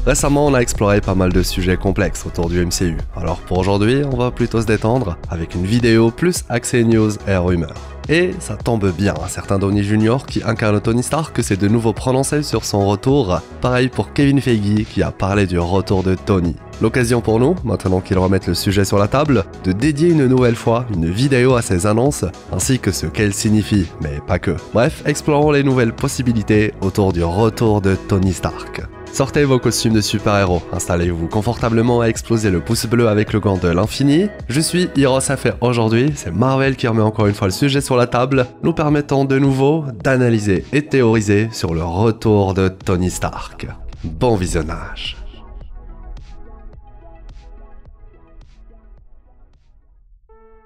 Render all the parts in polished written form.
Récemment, on a exploré pas mal de sujets complexes autour du MCU. Alors pour aujourd'hui, on va plutôt se détendre avec une vidéo plus axée news et rumeurs. Et ça tombe bien, un certain Downey Jr. qui incarne Tony Stark s'est de nouveau prononcé sur son retour. Pareil pour Kevin Feige qui a parlé du retour de Tony. L'occasion pour nous, maintenant qu'il remet le sujet sur la table, de dédier une nouvelle fois une vidéo à ces annonces, ainsi que ce qu'elles signifient, mais pas que. Bref, explorons les nouvelles possibilités autour du retour de Tony Stark. Sortez vos costumes de super-héros, installez-vous confortablement à exploser le pouce bleu avec le gant de l'infini. Je suis Hirosafe et aujourd'hui, c'est Marvel qui remet encore une fois le sujet sur la table, nous permettant de nouveau d'analyser et théoriser sur le retour de Tony Stark. Bon visionnage.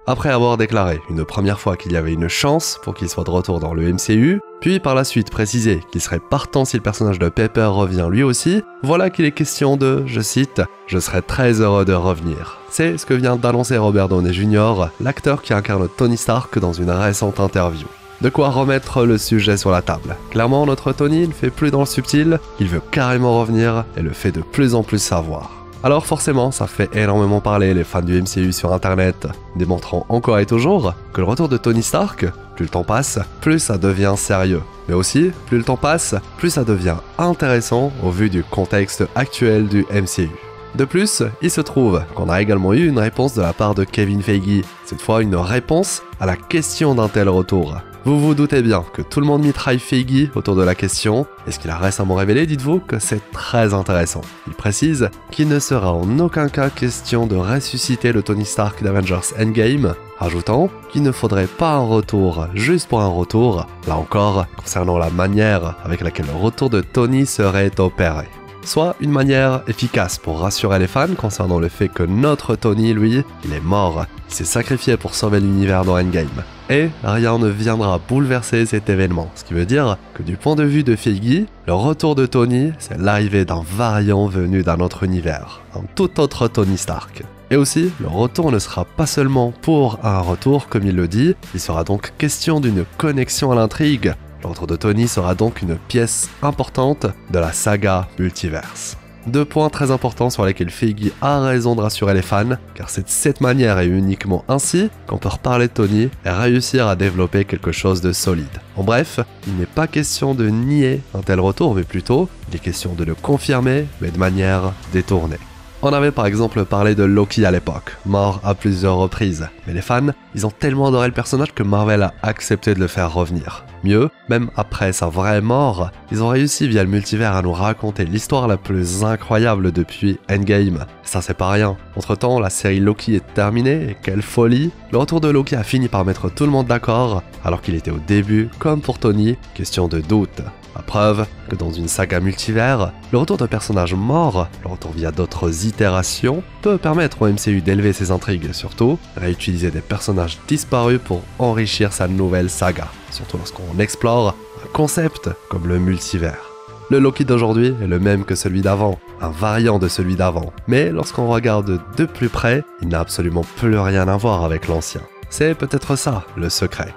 Après avoir déclaré une première fois qu'il y avait une chance pour qu'il soit de retour dans le MCU, puis par la suite précisé qu'il serait partant si le personnage de Pepper revient lui aussi, voilà qu'il est question de, je cite, « Je serais très heureux de revenir ». C'est ce que vient d'annoncer Robert Downey Jr., l'acteur qui incarne Tony Stark dans une récente interview. De quoi remettre le sujet sur la table. Clairement, notre Tony ne fait plus dans le subtil, il veut carrément revenir et le fait de plus en plus savoir. Alors forcément, ça fait énormément parler les fans du MCU sur internet, démontrant encore et toujours que le retour de Tony Stark, plus le temps passe, plus ça devient sérieux. Mais aussi, plus le temps passe, plus ça devient intéressant au vu du contexte actuel du MCU. De plus, il se trouve qu'on a également eu une réponse de la part de Kevin Feige, cette fois une réponse à la question d'un tel retour. Vous vous doutez bien que tout le monde mitraille Feige autour de la question, et ce qu'il a récemment révélé, dites-vous que c'est très intéressant. Il précise qu'il ne sera en aucun cas question de ressusciter le Tony Stark d'Avengers Endgame, ajoutant qu'il ne faudrait pas un retour juste pour un retour, là encore concernant la manière avec laquelle le retour de Tony serait opéré. Soit une manière efficace pour rassurer les fans concernant le fait que notre Tony, lui, il est mort, il s'est sacrifié pour sauver l'univers dans Endgame. Et rien ne viendra bouleverser cet événement, ce qui veut dire que du point de vue de Feige, le retour de Tony, c'est l'arrivée d'un variant venu d'un autre univers, un tout autre Tony Stark. Et aussi, le retour ne sera pas seulement pour un retour comme il le dit, il sera donc question d'une connexion à l'intrigue. Le retour de Tony sera donc une pièce importante de la saga Multiverse. Deux points très importants sur lesquels Feige a raison de rassurer les fans, car c'est de cette manière et uniquement ainsi qu'on peut reparler de Tony et réussir à développer quelque chose de solide. En bref, il n'est pas question de nier un tel retour, mais plutôt, il est question de le confirmer, mais de manière détournée. On avait par exemple parlé de Loki à l'époque, mort à plusieurs reprises, mais les fans, ils ont tellement adoré le personnage que Marvel a accepté de le faire revenir. Mieux, même après sa vraie mort, ils ont réussi via le multivers à nous raconter l'histoire la plus incroyable depuis Endgame. Ça c'est pas rien. Entre temps, la série Loki est terminée et quelle folie! Le retour de Loki a fini par mettre tout le monde d'accord, alors qu'il était au début, comme pour Tony, question de doute. La preuve que dans une saga multivers, le retour de personnages morts, le retour via d'autres itérations, peut permettre au MCU d'élever ses intrigues et surtout réutiliser des personnages disparus pour enrichir sa nouvelle saga, surtout lorsqu'on explore un concept comme le multivers. Le Loki d'aujourd'hui est le même que celui d'avant, un variant de celui d'avant, mais lorsqu'on regarde de plus près, il n'a absolument plus rien à voir avec l'ancien. C'est peut-être ça le secret.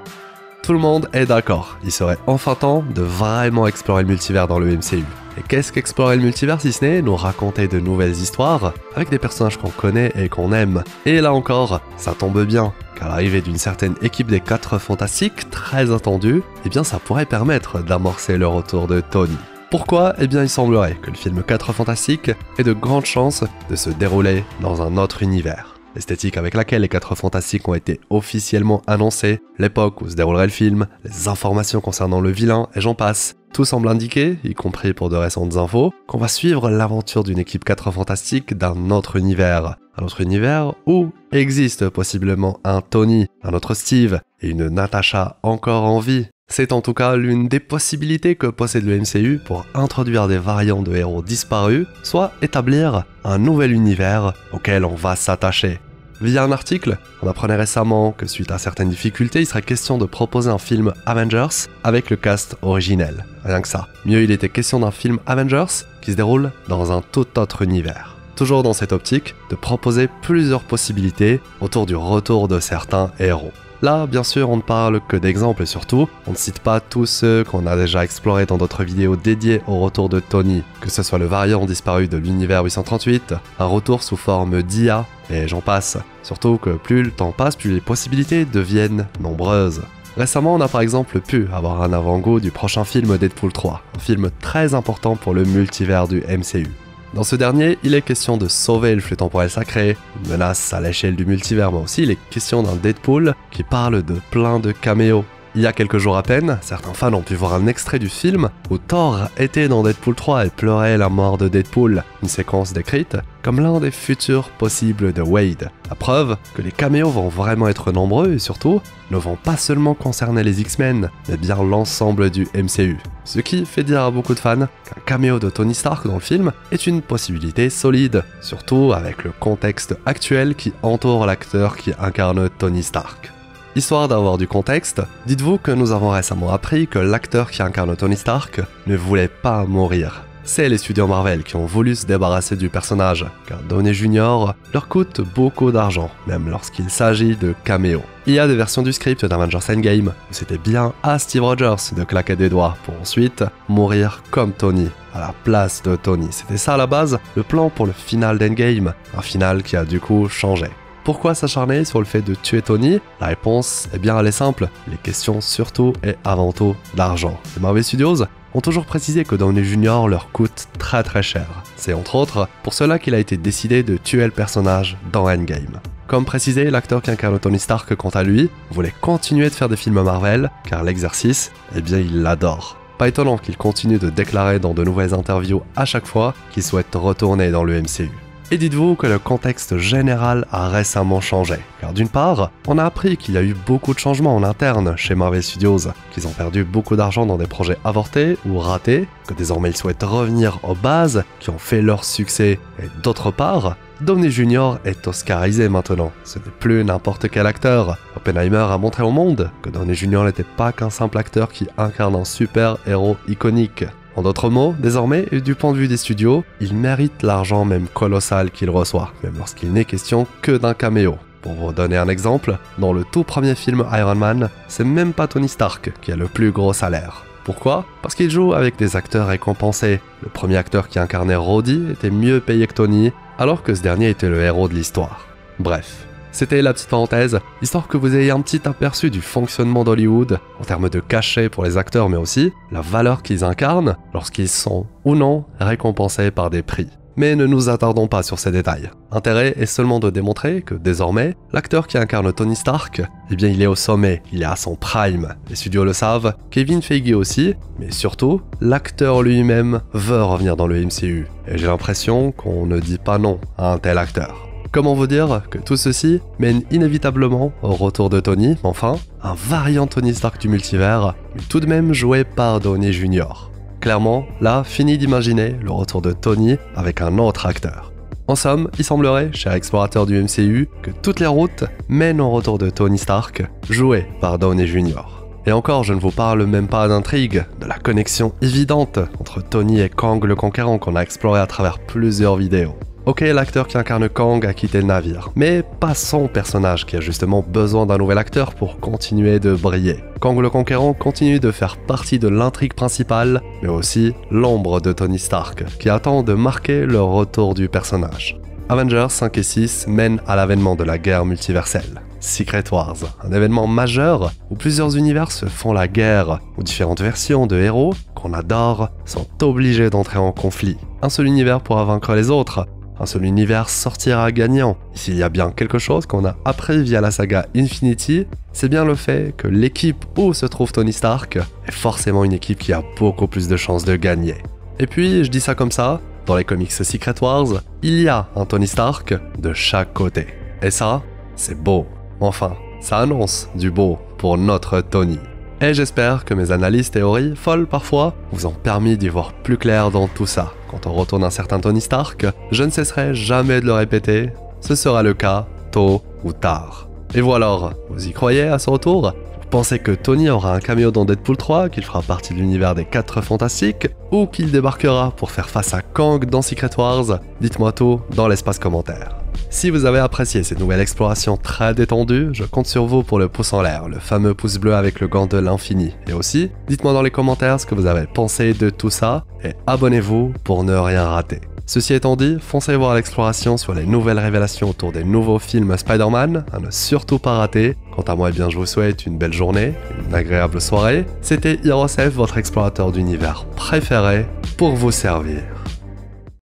Tout le monde est d'accord, il serait enfin temps de vraiment explorer le multivers dans le MCU. Et qu'est-ce qu'explorer le multivers si ce n'est nous raconter de nouvelles histoires avec des personnages qu'on connaît et qu'on aime. Et là encore, ça tombe bien, car l'arrivée d'une certaine équipe des 4 Fantastiques, très attendue, eh bien ça pourrait permettre d'amorcer le retour de Tony. Pourquoi ? Eh bien il semblerait que le film 4 Fantastiques ait de grandes chances de se dérouler dans un autre univers. L'esthétique avec laquelle les 4 Fantastiques ont été officiellement annoncés, l'époque où se déroulerait le film, les informations concernant le vilain et j'en passe. Tout semble indiquer, y compris pour de récentes infos, qu'on va suivre l'aventure d'une équipe 4 Fantastiques d'un autre univers. Un autre univers où existe possiblement un Tony, un autre Steve et une Natasha encore en vie. C'est en tout cas l'une des possibilités que possède le MCU pour introduire des variants de héros disparus, soit établir un nouvel univers auquel on va s'attacher. Via un article, on apprenait récemment que suite à certaines difficultés, il serait question de proposer un film Avengers avec le cast originel. Rien que ça. Mieux, il était question d'un film Avengers qui se déroule dans un tout autre univers. Toujours dans cette optique de proposer plusieurs possibilités autour du retour de certains héros. Là, bien sûr, on ne parle que d'exemples et surtout, on ne cite pas tous ceux qu'on a déjà explorés dans d'autres vidéos dédiées au retour de Tony, que ce soit le variant disparu de l'univers 838, un retour sous forme d'IA, et j'en passe. Surtout que plus le temps passe, plus les possibilités deviennent nombreuses. Récemment, on a par exemple pu avoir un avant-goût du prochain film Deadpool 3, un film très important pour le multivers du MCU. Dans ce dernier, il est question de sauver le flux temporel sacré, une menace à l'échelle du multivers, mais aussi il est question d'un Deadpool qui parle de plein de caméos. Il y a quelques jours à peine, certains fans ont pu voir un extrait du film où Thor était dans Deadpool 3 et pleurait la mort de Deadpool, une séquence décrite comme l'un des futurs possibles de Wade. La preuve que les caméos vont vraiment être nombreux et surtout ne vont pas seulement concerner les X-Men, mais bien l'ensemble du MCU. Ce qui fait dire à beaucoup de fans qu'un caméo de Tony Stark dans le film est une possibilité solide, surtout avec le contexte actuel qui entoure l'acteur qui incarne Tony Stark. Histoire d'avoir du contexte, dites-vous que nous avons récemment appris que l'acteur qui incarne Tony Stark ne voulait pas mourir. C'est les studios Marvel qui ont voulu se débarrasser du personnage, car Downey Jr. leur coûte beaucoup d'argent, même lorsqu'il s'agit de caméos. Il y a des versions du script d'Avengers Endgame où c'était bien à Steve Rogers de claquer des doigts pour ensuite mourir comme Tony, à la place de Tony. C'était ça à la base, le plan pour le final d'Endgame, un final qui a du coup changé. Pourquoi s'acharner sur le fait de tuer Tony? La réponse, eh bien, elle est simple. Les questions surtout et avant tout d'argent. Les Marvel Studios ont toujours précisé que Downey Jr. leur coûte très cher. C'est entre autres pour cela qu'il a été décidé de tuer le personnage dans Endgame. Comme précisé, l'acteur qui incarne Tony Stark, quant à lui, voulait continuer de faire des films Marvel, car l'exercice, eh bien, il l'adore. Pas étonnant qu'il continue de déclarer dans de nouvelles interviews à chaque fois qu'il souhaite retourner dans le MCU. Et dites-vous que le contexte général a récemment changé. Car d'une part, on a appris qu'il y a eu beaucoup de changements en interne chez Marvel Studios, qu'ils ont perdu beaucoup d'argent dans des projets avortés ou ratés, que désormais ils souhaitent revenir aux bases qui ont fait leur succès. Et d'autre part, Downey Jr. est oscarisé maintenant. Ce n'est plus n'importe quel acteur. Oppenheimer a montré au monde que Downey Jr. n'était pas qu'un simple acteur qui incarne un super-héros iconique. En d'autres mots, désormais, et du point de vue des studios, il mérite l'argent même colossal qu'il reçoit, même lorsqu'il n'est question que d'un caméo. Pour vous donner un exemple, dans le tout premier film Iron Man, c'est même pas Tony Stark qui a le plus gros salaire. Pourquoi? Parce qu'il joue avec des acteurs récompensés. Le premier acteur qui incarnait Rhodey était mieux payé que Tony, alors que ce dernier était le héros de l'histoire. Bref. C'était la petite parenthèse, histoire que vous ayez un petit aperçu du fonctionnement d'Hollywood en termes de cachet pour les acteurs, mais aussi la valeur qu'ils incarnent lorsqu'ils sont ou non récompensés par des prix. Mais ne nous attardons pas sur ces détails. L'intérêt est seulement de démontrer que désormais, l'acteur qui incarne Tony Stark, eh bien il est au sommet, il est à son prime. Les studios le savent, Kevin Feige aussi, mais surtout, l'acteur lui-même veut revenir dans le MCU. Et j'ai l'impression qu'on ne dit pas non à un tel acteur. Comment vous dire que tout ceci mène inévitablement au retour de Tony, enfin, un variant Tony Stark du multivers, mais tout de même joué par Downey Jr. Clairement, là, fini d'imaginer le retour de Tony avec un autre acteur. En somme, il semblerait, chers explorateurs du MCU, que toutes les routes mènent au retour de Tony Stark, joué par Downey Jr. Et encore, je ne vous parle même pas d'intrigue, de la connexion évidente entre Tony et Kang le Conquérant qu'on a exploré à travers plusieurs vidéos. Ok, l'acteur qui incarne Kang a quitté le navire, mais pas son personnage qui a justement besoin d'un nouvel acteur pour continuer de briller. Kang le Conquérant continue de faire partie de l'intrigue principale, mais aussi l'ombre de Tony Stark, qui attend de marquer le retour du personnage. Avengers 5 et 6 mènent à l'avènement de la guerre multiverselle. Secret Wars, un événement majeur où plusieurs univers se font la guerre, où différentes versions de héros qu'on adore sont obligés d'entrer en conflit. Un seul univers pourra vaincre les autres, un seul univers sortira gagnant. Et s'il y a bien quelque chose qu'on a appris via la saga Infinity, c'est bien le fait que l'équipe où se trouve Tony Stark est forcément une équipe qui a beaucoup plus de chances de gagner. Et puis, je dis ça comme ça, dans les comics Secret Wars, il y a un Tony Stark de chaque côté. Et ça, c'est beau. Enfin, ça annonce du beau pour notre Tony. Et j'espère que mes analyses théories, folles parfois, vous ont permis d'y voir plus clair dans tout ça. Quand on retourne un certain Tony Stark, je ne cesserai jamais de le répéter, ce sera le cas tôt ou tard. Et vous alors, vous y croyez à ce retour? Vous pensez que Tony aura un caméo dans Deadpool 3, qu'il fera partie de l'univers des 4 Fantastiques, ou qu'il débarquera pour faire face à Kang dans Secret Wars? Dites-moi tout dans l'espace commentaire. Si vous avez apprécié cette nouvelle exploration très détendue, je compte sur vous pour le pouce en l'air, le fameux pouce bleu avec le gant de l'infini. Et aussi, dites-moi dans les commentaires ce que vous avez pensé de tout ça, et abonnez-vous pour ne rien rater. Ceci étant dit, foncez voir l'exploration sur les nouvelles révélations autour des nouveaux films Spider-Man, à ne surtout pas rater. Quant à moi, eh bien, je vous souhaite une belle journée, une agréable soirée. C'était Hirosef, votre explorateur d'univers préféré, pour vous servir.